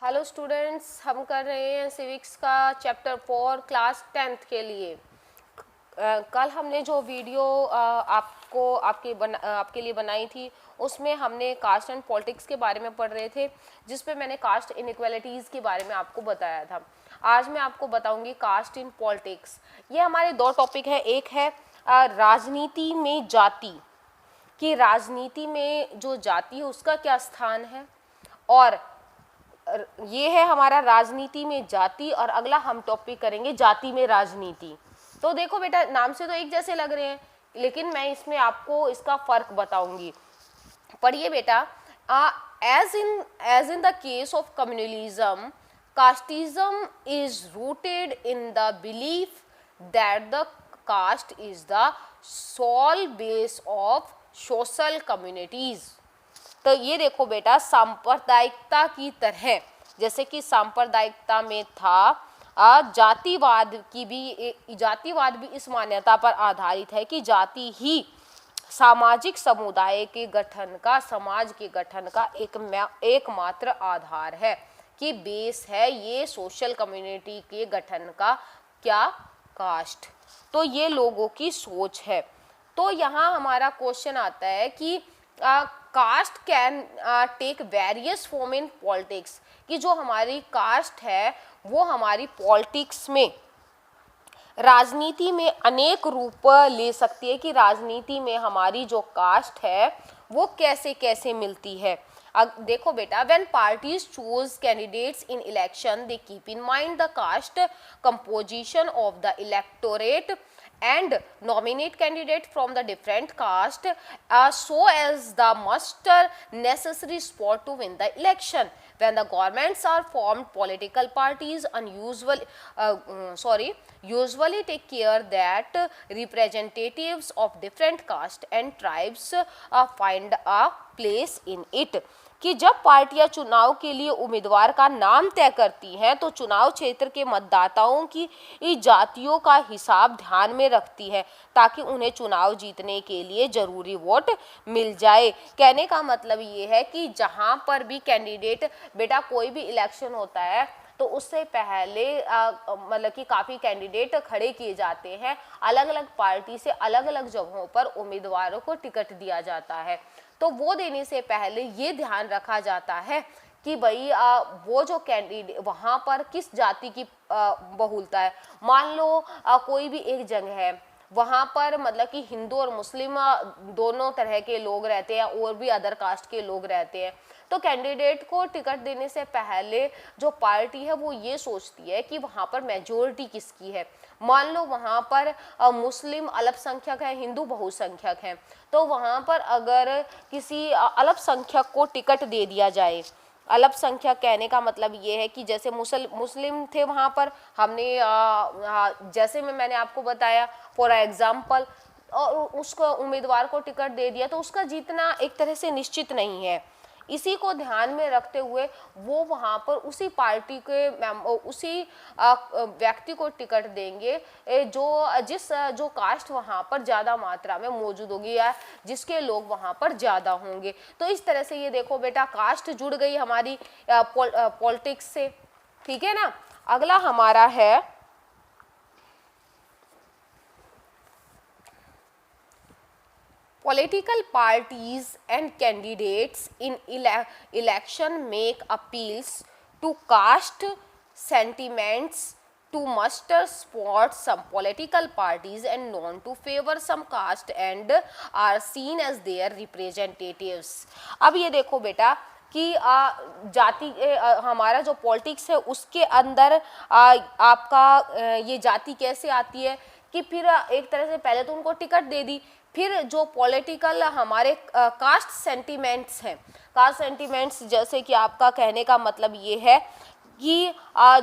Hello students, हम कर रहे हैं सिविक्स का चैप्टर 4 क्लास 10th के लिए। कल हमने जो वीडियो आपके लिए बनाई थी उसमें हमने कास्ट एंड पॉलिटिक्स के बारे में पढ़ रहे थे, जिस पे मैंने कास्ट इनइक्वालिटीज़ के बारे में आपको बताया था। आज मैं आपको बताऊंगी कास्ट इन पॉलिटिक्स। ये हमारे दो टॉपिक है। एक है राजनीति में जाति, कि राजनीति में जो जाति है उसका क्या स्थान है, और ये है हमारा राजनीति में जाति। और अगला हम टॉपिक करेंगे जाति में राजनीति। तो देखो बेटा, नाम से तो एक जैसे लग रहे हैं, लेकिन मैं इसमें आपको इसका फर्क बताऊंगी। पढ़िए बेटा। As in the case of communalism, casteism is rooted in the belief that the caste is the sole base of social communities. तो ये देखो बेटा, सांप्रदायिकता की तरह, जैसे कि सांप्रदायिकता में था, जातिवाद भी इस मान्यता पर आधारित है कि जाति ही सामाजिक समुदाय के गठन का, समाज के गठन का एकमात्र आधार है, कि बेस है ये सोशल कम्युनिटी के गठन का, क्या, कास्ट। तो ये लोगों की सोच है। तो यहाँ हमारा क्वेश्चन आता है कि caste can take various form in politics, कि जो हमारी कास्ट है वो हमारी पॉलिटिक्स में, राजनीति में अनेक रूप ले सकती है, कि राजनीति में हमारी जो कास्ट है वो कैसे कैसे मिलती है। अब देखो बेटा, when parties choose candidates in election they keep in mind the caste composition of the electorate and nominate candidate from the different caste so as the muster necessary support to win the election. When the governments are formed, political parties usually take care that representatives of different caste and tribes find a place in it. कि जब पार्टियां चुनाव के लिए उम्मीदवार का नाम तय करती हैं तो चुनाव क्षेत्र के मतदाताओं की जातियों का हिसाब ध्यान में रखती है, ताकि उन्हें चुनाव जीतने के लिए जरूरी वोट मिल जाए। कहने का मतलब ये है कि जहां पर भी कैंडिडेट, बेटा कोई भी इलेक्शन होता है तो उससे पहले मतलब कि काफ़ी कैंडिडेट खड़े किए जाते हैं, अलग अलग पार्टी से अलग अलग जगहों पर उम्मीदवारों को टिकट दिया जाता है। तो वो देने से पहले ये ध्यान रखा जाता है कि भाई वो जो कैंडिडेट वहाँ पर किस जाति की बहुलता है। मान लो कोई भी एक जगह है, वहाँ पर मतलब कि हिंदू और मुस्लिम दोनों तरह के लोग रहते हैं, और भी अदर कास्ट के लोग रहते हैं। तो कैंडिडेट को टिकट देने से पहले जो पार्टी है वो ये सोचती है कि वहाँ पर मेजॉरिटी किसकी है। मान लो वहाँ पर मुस्लिम अल्पसंख्यक है, हिंदू बहुसंख्यक हैं, तो वहाँ पर अगर किसी अल्पसंख्यक को टिकट दे दिया जाए, अल्पसंख्यक कहने का मतलब ये है कि जैसे मुस्लिम थे वहाँ पर, हमने जैसे मैंने आपको बताया फॉर एग्जाम्पल, और उसको उम्मीदवार को टिकट दे दिया तो उसका जीतना एक तरह से निश्चित नहीं है। इसी को ध्यान में रखते हुए वो वहाँ पर उसी पार्टी के उसी व्यक्ति को टिकट देंगे जो कास्ट वहाँ पर ज़्यादा मात्रा में मौजूद होगी, या जिसके लोग वहाँ पर ज़्यादा होंगे। तो इस तरह से ये देखो बेटा, कास्ट जुड़ गई हमारी पॉलिटिक्स से, ठीक है ना। अगला हमारा है political parties and candidates in election make appeals to caste sentiments to muster support some political parties and known to favor some caste and are seen as their representatives. अब ये देखो बेटा कि जाति हमारा जो पॉलिटिक्स है उसके अंदर आपका ये जाति कैसे आती है, कि फिर एक तरह से पहले तो उनको टिकट दे दी, फिर जो पॉलिटिकल हमारे कास्ट सेंटिमेंट्स हैं, कास्ट सेंटिमेंट्स जैसे कि आपका कहने का मतलब ये है कि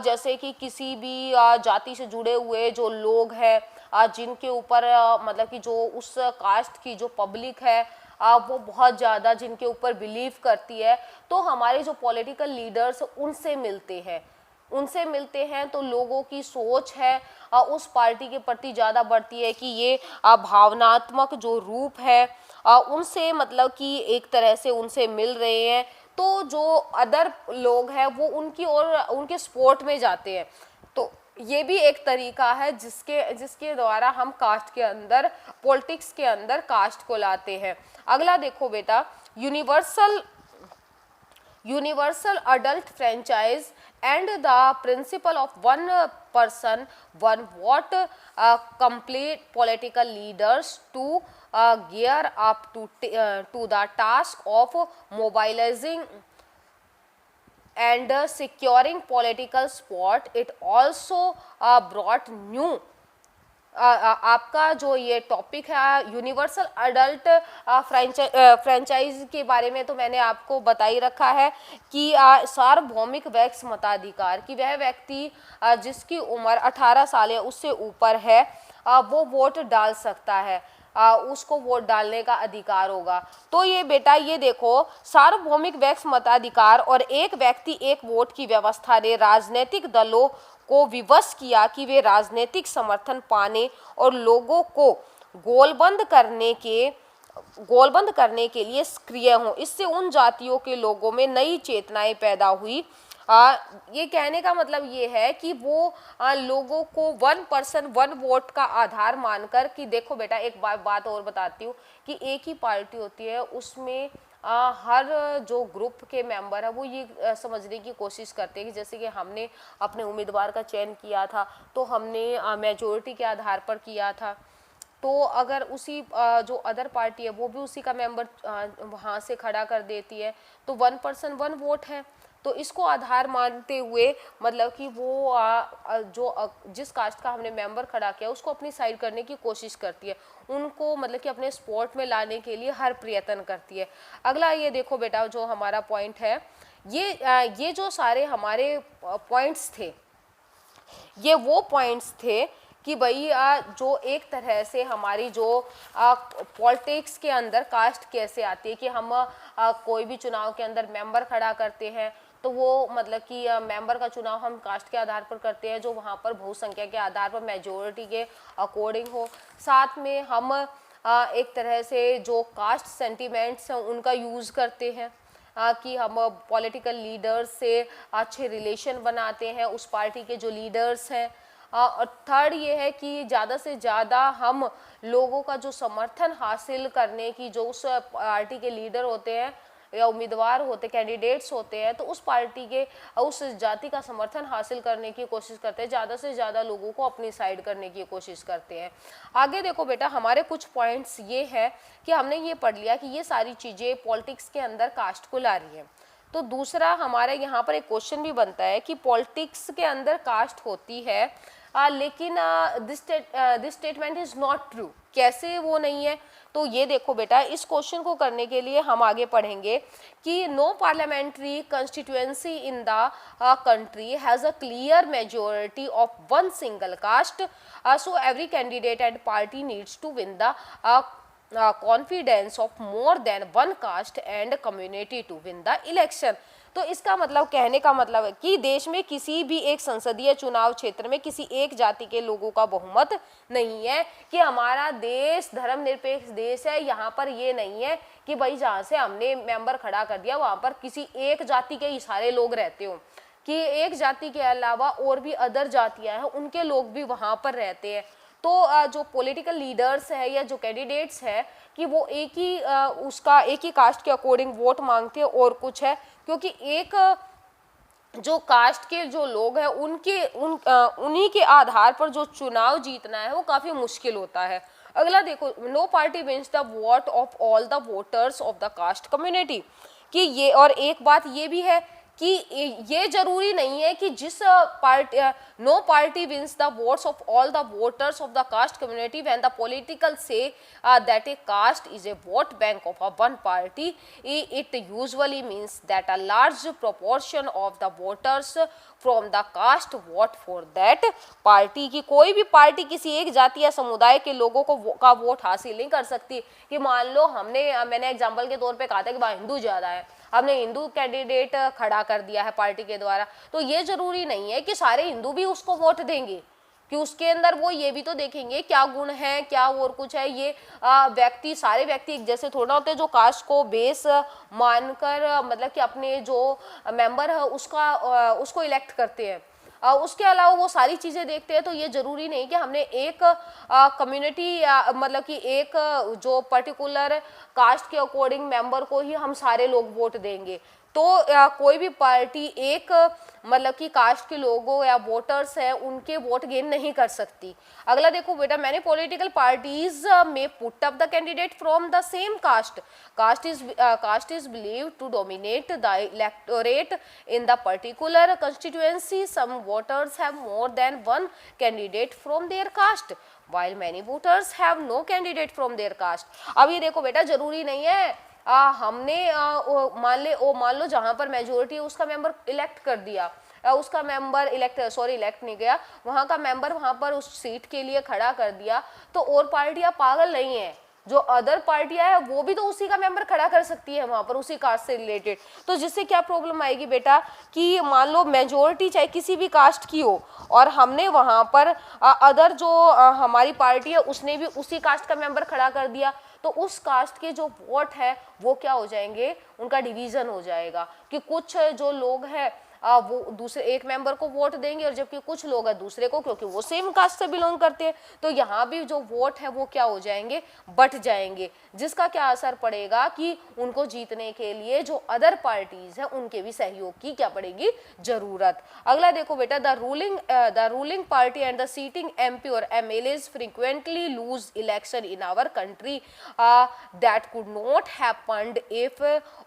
जैसे कि किसी भी जाति से जुड़े हुए जो लोग हैं, जिनके ऊपर मतलब कि जो उस कास्ट की जो पब्लिक है वो बहुत ज़्यादा जिनके ऊपर बिलीव करती है, तो हमारे जो पॉलिटिकल लीडर्स उनसे मिलते हैं तो लोगों की सोच है उस पार्टी के प्रति ज़्यादा बढ़ती है, कि ये भावनात्मक जो रूप है उनसे मतलब कि एक तरह से उनसे मिल रहे हैं, तो जो अदर लोग हैं वो उनकी और उनके सपोर्ट में जाते हैं। तो ये भी एक तरीका है जिसके द्वारा हम कास्ट के अंदर, पॉलिटिक्स के अंदर कास्ट को लाते हैं। अगला देखो बेटा, universal adult franchise and the principle of one person one vote complete political leaders to gear up to the task of mobilizing and securing political support. It also brought new आपका जो ये topic है universal adult franchise के बारे में तो मैंने आपको बता ही रखा है कि सार्वभौमिक वैक्स मताधिकार, कि वह व्यक्ति जिसकी उम्र 18 साल या उससे ऊपर है वो वोट डाल सकता है, उसको वोट डालने का अधिकार होगा। तो ये बेटा ये देखो, सार्वभौमिक वैक्स मताधिकार और एक व्यक्ति एक वोट की व्यवस्था ने राजनीतिक दलों को विवश किया कि वे राजनीतिक समर्थन पाने और लोगों को गोलबंद करने के लिए सक्रिय हों। इससे उन जातियों के लोगों में नई चेतनाएं पैदा हुई। ये कहने का मतलब ये है कि वो लोगों को वन पर्सन वन वोट का आधार मानकर, कि देखो बेटा एक बात और बताती हूँ कि एक ही पार्टी होती है, उसमें हर जो ग्रुप के मेंबर है वो ये समझने की कोशिश करते हैं कि जैसे कि हमने अपने उम्मीदवार का चयन किया था तो हमने मेजोरिटी के आधार पर किया था, तो अगर उसी जो अदर पार्टी है वो भी उसी का मेंबर वहाँ से खड़ा कर देती है तो वन पर्सन वन वोट है। तो इसको आधार मानते हुए मतलब कि वो जो जिस कास्ट का हमने मेंबर खड़ा किया उसको अपनी साइड करने की कोशिश करती है, उनको मतलब कि अपने सपोर्ट में लाने के लिए हर प्रयत्न करती है। अगला ये देखो बेटा जो हमारा पॉइंट है, ये जो सारे हमारे पॉइंट्स थे, ये वो पॉइंट्स थे कि भाई जो एक तरह से हमारी जो पॉलिटिक्स के अंदर कास्ट कैसे आती है, कि हम कोई भी चुनाव के अंदर मेंबर खड़ा करते हैं तो वो मतलब कि मेंबर का चुनाव हम कास्ट के आधार पर करते हैं जो वहाँ पर बहुसंख्या के आधार पर मेजोरिटी के अकॉर्डिंग हो। साथ में हम एक तरह से जो कास्ट सेंटिमेंट्स हैं उनका यूज़ करते हैं कि हम पॉलिटिकल लीडर्स से अच्छे रिलेशन बनाते हैं, उस पार्टी के जो लीडर्स हैं। और थर्ड ये है कि ज़्यादा से ज़्यादा हम लोगों का जो समर्थन हासिल करने की, जो उस पार्टी के लीडर होते हैं या उम्मीदवार होते, कैंडिडेट्स होते हैं, तो उस पार्टी के उस जाति का समर्थन हासिल करने की कोशिश करते हैं, ज़्यादा से ज़्यादा लोगों को अपनी साइड करने की कोशिश करते हैं। आगे देखो बेटा, हमारे कुछ पॉइंट्स ये है कि हमने ये पढ़ लिया कि ये सारी चीज़ें पॉलिटिक्स के अंदर कास्ट को ला रही हैं। तो दूसरा हमारे यहाँ पर एक क्वेश्चन भी बनता है कि पॉलिटिक्स के अंदर कास्ट होती है लेकिन this statement is not true, कैसे वो नहीं है? तो ये देखो बेटा, इस क्वेश्चन को करने के लिए हम आगे पढ़ेंगे कि no parliamentary constituency in the country has a clear majority of one single caste, so every candidate and party needs to win the confidence of more than one caste and community to win the election। तो इसका मतलब, कहने का मतलब है कि देश में किसी भी एक संसदीय चुनाव क्षेत्र में किसी एक जाति के लोगों का बहुमत नहीं है, कि हमारा देश धर्मनिरपेक्ष देश है। यहाँ पर ये नहीं है कि भाई जहाँ से हमने मेंबर खड़ा कर दिया वहाँ पर किसी एक जाति के ही सारे लोग रहते हो, कि एक जाति के अलावा और भी अदर जातियाँ हैं उनके लोग भी वहाँ पर रहते हैं। तो जो पॉलिटिकल लीडर्स है या जो कैंडिडेट्स है कि वो एक ही कास्ट के अकॉर्डिंग वोट मांगते हैं और कुछ है, क्योंकि एक जो कास्ट के जो लोग हैं उन्हीं के आधार पर जो चुनाव जीतना है वो काफ़ी मुश्किल होता है। अगला देखो, no party wins the vote of all the voters of the caste community, कि ये और एक बात ये भी है कि ये जरूरी नहीं है कि जिस party no party wins the votes of all the voters of the caste community when the political say that a caste is a vote bank of a one party, it usually means that a large proportion of the voters from the caste vote for that party, की कोई भी party किसी एक जाति या समुदाय के लोगों को का वोट हासिल नहीं कर सकती। कि मान लो मैंने एग्जाम्पल के तौर पे कहा था कि वहाँ हिंदू ज़्यादा है, हमने हिंदू कैंडिडेट खड़ा कर दिया है पार्टी के द्वारा, तो ये जरूरी नहीं है कि सारे हिंदू भी उसको वोट देंगे, कि उसके अंदर वो ये भी तो देखेंगे क्या गुण है, क्या और कुछ है। ये व्यक्ति, सारे व्यक्ति एक जैसे थोड़ा होते हैं जो कास्ट को बेस मानकर मतलब कि अपने जो मेंबर है उसको इलेक्ट करते हैं। उसके अलावा वो सारी चीज़ें देखते हैं। तो ये ज़रूरी नहीं कि हमने एक कम्युनिटी या मतलब कि एक जो पर्टिकुलर कास्ट के अकॉर्डिंग मेंबर को ही हम सारे लोग वोट देंगे। तो कोई भी पार्टी एक मतलब कि कास्ट के लोगों या वोटर्स हैं उनके वोट गेन नहीं कर सकती। अगला देखो बेटा, मैंने पॉलिटिकल पार्टीज में put up the candidate from the same caste. Caste is believe to dominate the electorate in the particular constituency. Some voters have more than one candidate from their caste while many voters have no candidate from their caste। अब ये देखो बेटा, जरूरी नहीं है हमने मान लो जहां पर मेजोरिटी है उसका मेंबर इलेक्ट कर दिया, उसका मेंबर इलेक्ट नहीं गया, वहां का मेंबर वहां पर उस सीट के लिए खड़ा कर दिया, तो और पार्टियां पागल नहीं है। जो अदर पार्टियां है वो भी तो उसी का मेंबर खड़ा कर सकती है वहां पर उसी कास्ट से रिलेटेड। तो जिससे क्या प्रॉब्लम आएगी बेटा कि मान लो मेजोरिटी चाहे किसी भी कास्ट की हो और हमने वहां पर अदर जो हमारी पार्टी है उसने भी उसी कास्ट का मेंबर खड़ा कर दिया, तो उस कास्ट के जो वोट है वो क्या हो जाएंगे, उनका डिवीजन हो जाएगा कि कुछ जो लोग हैं वो दूसरे एक मेंबर को वोट देंगे और जबकि कुछ लोग हैं दूसरे को, क्योंकि वो सेम कास्ट से बिलोंग करते हैं। तो यहाँ भी जो वोट है वो क्या हो जाएंगे, बट जाएंगे, जिसका क्या असर पड़ेगा कि उनको जीतने के लिए जो अदर पार्टीज है उनके भी सहयोग की क्या पड़ेगी, जरूरत। अगला देखो बेटा, the ruling party and the sitting MP और MLAs frequently lose election in our country that could not happened if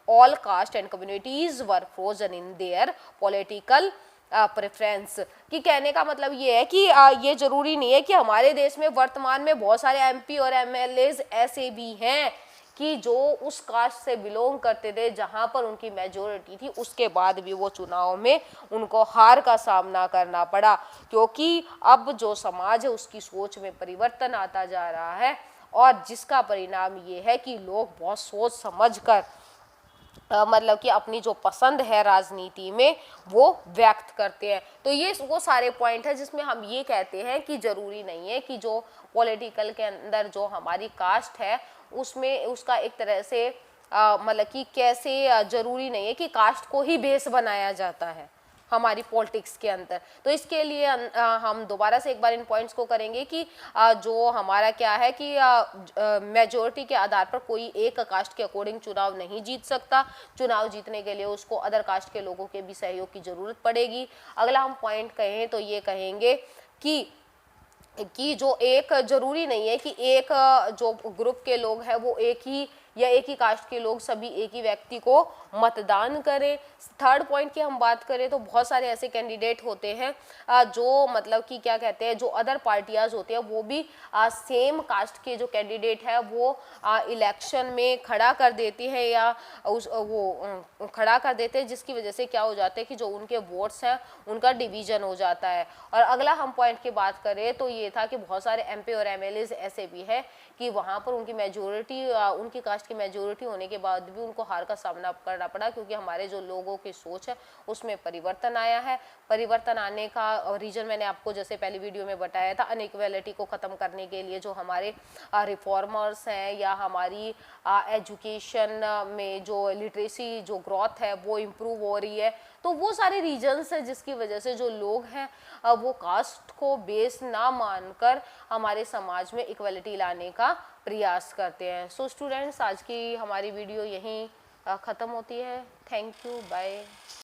all caste and communities were frozen in their political preference. कि कहने का मतलब ये है कि ये जरूरी नहीं है कि हमारे देश में वर्तमान में बहुत सारे एमपी और एमएलएज ऐसे भी हैं कि जो उस कास्ट से बिलोंग करते थे जहां पर उनकी मेजोरिटी थी, उसके बाद भी वो चुनाव में उनको हार का सामना करना पड़ा, क्योंकि अब जो समाज है उसकी सोच में परिवर्तन आता जा रहा है और जिसका परिणाम ये है कि लोग बहुत सोच समझ कर मतलब कि अपनी जो पसंद है राजनीति में वो व्यक्त करते हैं। तो ये वो सारे पॉइंट है जिसमें हम ये कहते हैं कि ज़रूरी नहीं है कि जो पॉलिटिकल के अंदर जो हमारी कास्ट है उसमें उसका एक तरह से मतलब कि कैसे ज़रूरी नहीं है कि कास्ट को ही बेस बनाया जाता है हमारी पॉलिटिक्स के अंदर। तो इसके लिए हम दोबारा से एक बार इन पॉइंट्स को करेंगे कि जो हमारा क्या है कि मेजोरिटी के आधार पर कोई एक कास्ट के अकॉर्डिंग चुनाव नहीं जीत सकता। चुनाव जीतने के लिए उसको अदर कास्ट के लोगों के भी सहयोग की ज़रूरत पड़ेगी। अगला हम पॉइंट कहें तो ये कहेंगे कि जो एक ज़रूरी नहीं है कि एक जो ग्रुप के लोग हैं वो एक ही कास्ट के लोग सभी एक ही व्यक्ति को मतदान करें। थर्ड पॉइंट की हम बात करें तो बहुत सारे ऐसे कैंडिडेट होते हैं जो मतलब कि क्या कहते हैं, जो अदर पार्टियाज होते हैं वो भी सेम कास्ट के जो कैंडिडेट है वो इलेक्शन में खड़ा कर देती है या वो खड़ा कर देते हैं, जिसकी वजह से क्या हो जाता है कि जो उनके वोट्स हैं उनका डिवीजन हो जाता है। और अगला हम पॉइंट की बात करें तो ये था कि बहुत सारे एमपी और एमएलएज ऐसे भी है कि वहाँ पर उनकी मेजोरिटी उनकी कास्ट की मेजोरिटी होने के बाद भी उनको हार का सामना करना पड़ा, क्योंकि हमारे जो लोगों की सोच है उसमें परिवर्तन आया है। परिवर्तन आने का रीजन मैंने आपको जैसे पहली वीडियो में बताया था, अनइक्वालिटी को ख़त्म करने के लिए जो हमारे रिफॉर्मर्स हैं या हमारी एजुकेशन में जो लिटरेसी जो ग्रोथ है वो इम्प्रूव हो रही है। तो वो सारे रीजन्स हैं जिसकी वजह से जो लोग हैं वो कास्ट को बेस ना मानकर हमारे समाज में इक्वलिटी लाने का प्रयास करते हैं। सो स्टूडेंट्स, आज की हमारी वीडियो यहीं ख़त्म होती है। Thank you, bye.